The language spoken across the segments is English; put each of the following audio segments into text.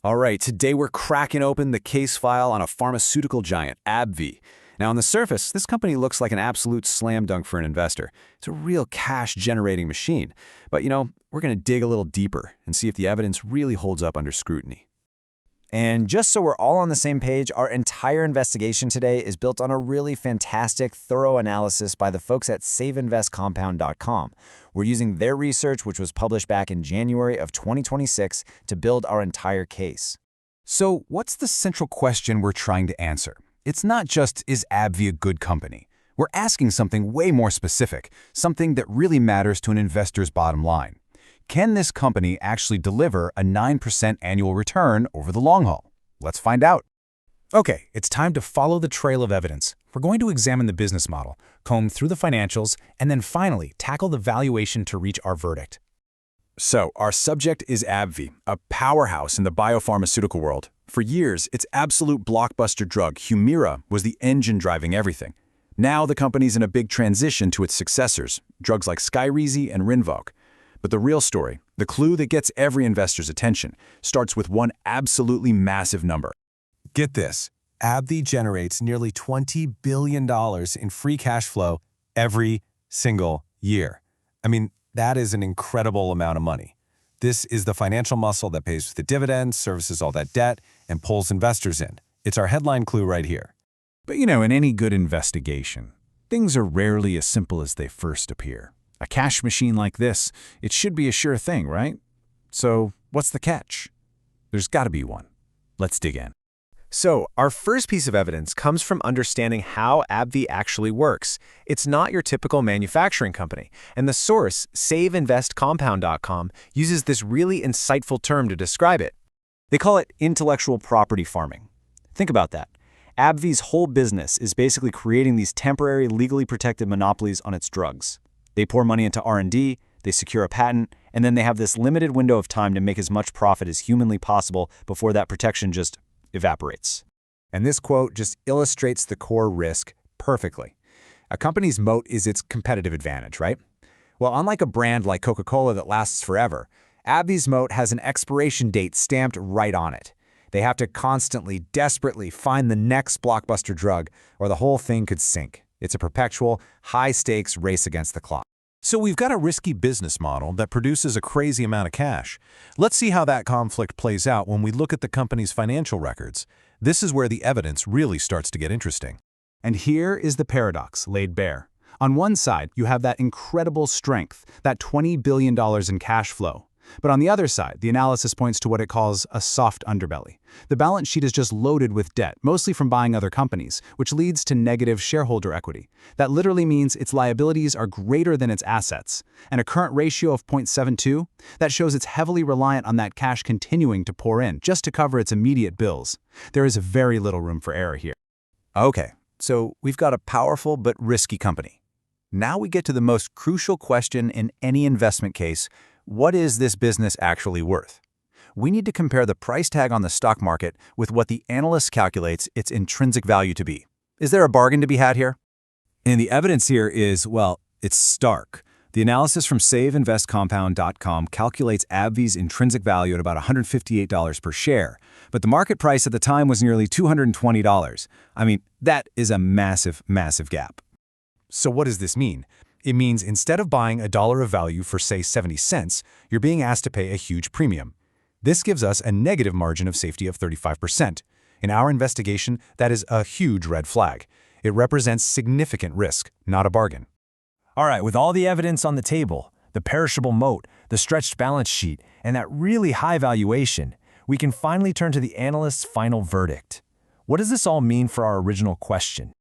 All right, today we're cracking open the case file on a pharmaceutical giant, AbbVie. Now, on the surface, this company looks like an absolute slam dunk for an investor. It's a real cash-generating machine. But, we're going to dig a little deeper and see if the evidence really holds up under scrutiny. And just so we're all on the same page, our entire investigation today is built on a really fantastic, thorough analysis by the folks at saveinvestcompound.com. We're using their research, which was published back in January of 2026, to build our entire case. So what's the central question we're trying to answer? It's not just, is AbbVie a good company? We're asking something way more specific, something that really matters to an investor's bottom line. Can this company actually deliver a 9% annual return over the long haul? Let's find out. Okay, it's time to follow the trail of evidence. We're going to examine the business model, comb through the financials, and then finally tackle the valuation to reach our verdict. So, our subject is AbbVie, a powerhouse in the biopharmaceutical world. For years, its absolute blockbuster drug, Humira, was the engine driving everything. Now the company's in a big transition to its successors, drugs like Skyrizi and Rinvoq. But the real story, the clue that gets every investor's attention, starts with one absolutely massive number. Get this, AbbVie generates nearly $20 billion in free cash flow every single year. I mean, that is an incredible amount of money. This is the financial muscle that pays for the dividends, services all that debt, and pulls investors in. It's our headline clue right here. But in any good investigation, things are rarely as simple as they first appear. A cash machine like this, it should be a sure thing, right? So what's the catch? There's got to be one. Let's dig in. So, our first piece of evidence comes from understanding how AbbVie actually works. It's not your typical manufacturing company, and the source, saveinvestcompound.com, uses this really insightful term to describe it. They call it intellectual property farming. Think about that. AbbVie's whole business is basically creating these temporary, legally protected monopolies on its drugs. They pour money into R&D, they secure a patent, and then they have this limited window of time to make as much profit as humanly possible before that protection just evaporates. And this quote just illustrates the core risk perfectly. A company's moat is its competitive advantage, right? Well, unlike a brand like Coca-Cola that lasts forever, AbbVie's moat has an expiration date stamped right on it. They have to constantly, desperately find the next blockbuster drug, or the whole thing could sink. It's a perpetual, high-stakes race against the clock. So we've got a risky business model that produces a crazy amount of cash. Let's see how that conflict plays out when we look at the company's financial records. This is where the evidence really starts to get interesting. And here is the paradox laid bare. On one side, you have that incredible strength, that $20 billion in cash flow. But on the other side, the analysis points to what it calls a soft underbelly. The balance sheet is just loaded with debt, mostly from buying other companies, which leads to negative shareholder equity. That literally means its liabilities are greater than its assets. And a current ratio of 0.72, that shows it's heavily reliant on that cash continuing to pour in just to cover its immediate bills. There is very little room for error here. Okay, so we've got a powerful but risky company. Now we get to the most crucial question in any investment case. What is this business actually worth? We need to compare the price tag on the stock market with what the analyst calculates its intrinsic value to be. Is there a bargain to be had here? And the evidence here is, well, it's stark. The analysis from saveinvestcompound.com calculates AbbVie's intrinsic value at about $158 per share, but the market price at the time was nearly $220. I mean, that is a massive, massive gap. So what does this mean? It means instead of buying $1 of value for, say, 70 cents, you're being asked to pay a huge premium. This gives us a negative margin of safety of 35%. In our investigation, that is a huge red flag. It represents significant risk, not a bargain. All right, with all the evidence on the table, the perishable moat, the stretched balance sheet, and that really high valuation, we can finally turn to the analyst's final verdict. What does this all mean for our original question?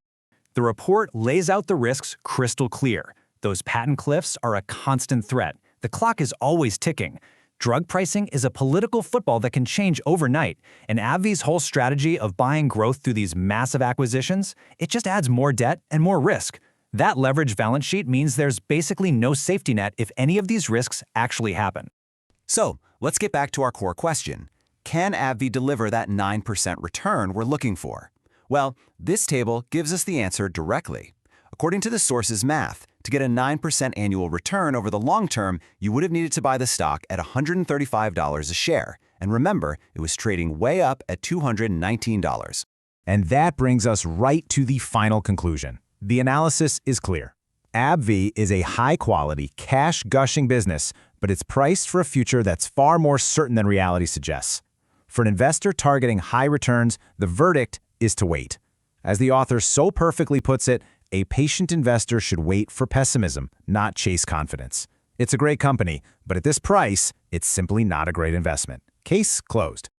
The report lays out the risks crystal clear. Those patent cliffs are a constant threat. The clock is always ticking. Drug pricing is a political football that can change overnight, and AbbVie's whole strategy of buying growth through these massive acquisitions, it just adds more debt and more risk. That leveraged balance sheet means there's basically no safety net if any of these risks actually happen. So, let's get back to our core question. Can AbbVie deliver that 9% return we're looking for? Well, this table gives us the answer directly. According to the source's math, to get a 9% annual return over the long term, you would have needed to buy the stock at $135 a share, And remember, it was trading way up at $219. And that brings us right to the final conclusion. The analysis is clear. AbbVie is a high-quality, cash-gushing business, but it's priced for a future that's far more certain than reality suggests. For an investor targeting high returns, the verdict is to wait. As the author so perfectly puts it, a patient investor should wait for pessimism, not chase confidence. It's a great company, but at this price, it's simply not a great investment. Case closed.